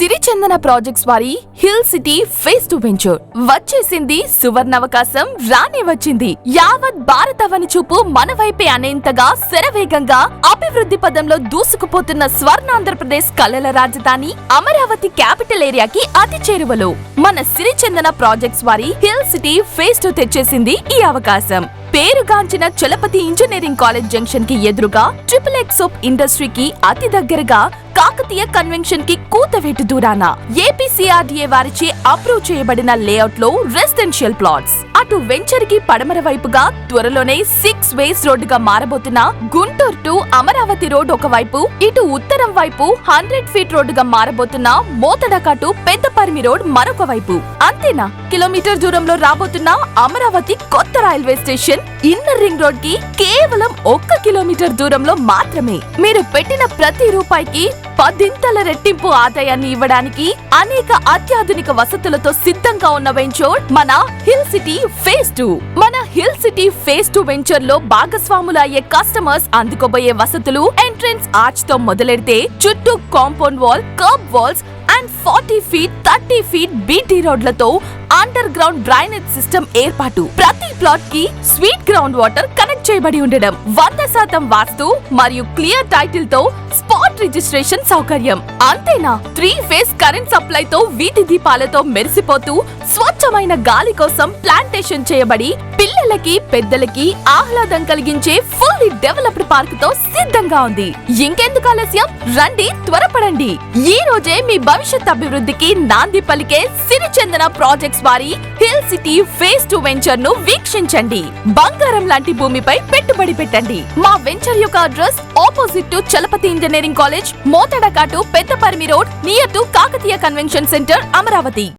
Sirichandana projects వారి hill city face to venture వచ్చేసింది. సువర్ణావకాశం రానే వచ్చింది. యావత్ భారతవని చూపు మన వైపే అనేంతగా శరవేగంగా అభివృద్ధి పదంలో దూసుకుపోతున్న స్వర్ణాంధ్రప్రదేశ్ కళల రాజధాని అమరావతి క్యాపిటల్ ఏరియాకి అతి చేరువలో మన సిరిచందన ప్రాజెక్ట్స్ వారి హిల్ సిటీ ఫేస్ టు తెచ్చేసింది ఈ అవకాశం. పేరుగాంచిన చలపతి ఇంజనీరింగ్ కాలేజ్ జంక్షన్ కి ఎదురుగా ట్రిపుల్ సోప్ ఇండస్ట్రీకి అతి దగ్గరగా కాకతీయ కన్వెన్షన్ కి కూతవేటు దూరాన ఏపీసీఆర్డీఏ వారిచే అప్రూవ్ చేయబడిన లేఅవుట్ లో రెసిడెన్షియల్ ప్లాట్స్. అటు వెంచర్ కి పడమర వైపుగా త్వరలోనే 6 వేస్ రోడ్డుగా మారబోతున్న గుంటూరు టు అమరావతి రోడ్ ఒకవైపు, ఇటు ఉత్తరం వైపు 100 ఫీట్ రోడ్డుగా మారబోతున్న మోతడక టు పెద్దపరిమి రోడ్ మరొక వైపు. అంతేనా, కిలోమీటర్ దూరంలో రాబోతున్న అమరావతి కొత్త railway station inner ring road కి కేవలం 1 కిలోమీటర్ దూరంలో మాత్రమే. మీరు పెట్టిన ప్రతి రూపాయికి 10 రెట్టింపు ఆదాయాన్ని ఇవ్వడానికి అనేక అత్యాధునిక వసతులతో సిద్ధంగా ఉన్న వెంచర్ మన హిల్ సిటీ ఫేజ్ 2. మన హిల్ సిటీ ఫేజ్ 2 వెంచర్ లో భాగస్వాములు అయ్యే కస్టమర్స్ అందుకోబోయే వసతులు ఎంట్రన్స్ ఆర్చ్ తో మొదలెడితే చుట్టూ compound wall, kerb walls and 40 feet 30 feet BT రోడ్లతో అండర్ గ్రౌండ్ డ్రైనేజ్ సిస్టమ్ ఏర్పాటు. ప్రతి ప్లాట్ కి స్వీట్ గ్రౌండ్ వాటర్ కనెక్ట్ చేయబడి ఉండడం, 100% వాస్తు మరియు క్లియర్ టైటిల్ తో స్పాట్ రిజిస్ట్రేషన్ సౌకర్యం. అంతేనా, 3 ఫేజ్ కరెంట్ సప్లై తో వీధి దీపాలతో మెరిసిపోతూ స్వచ్ఛమైన గాలి కోసం ప్లాంటేషన్ చేయబడి పిల్లలకి పెద్దలకి ఆహ్లాదం కలిగించే ఫుల్లీ డెవలప్డ్ పార్క్ తో సిద్ధంగా ఉంది. ఇంకెందుకు ఆలస్యం, రండి త్వరపడండి. ఈ రోజే మీ భవిష్యత్ అభివృద్ధికి నాంది పలికే సిరిచందన ప్రాజెక్ట్స్ వారి హిల్ సిటీ ఫేజ్ 2 వెంచర్ ను వీక్షించండి. బంగారం లాంటి భూమిపై పెట్టుబడి పెట్టండి. మా వెంచర్ యొక్క address opposite to Chalapathi engineering college, Mothadaka to Peddaparimi road, near to Kakatiya convention centre, Amaravati.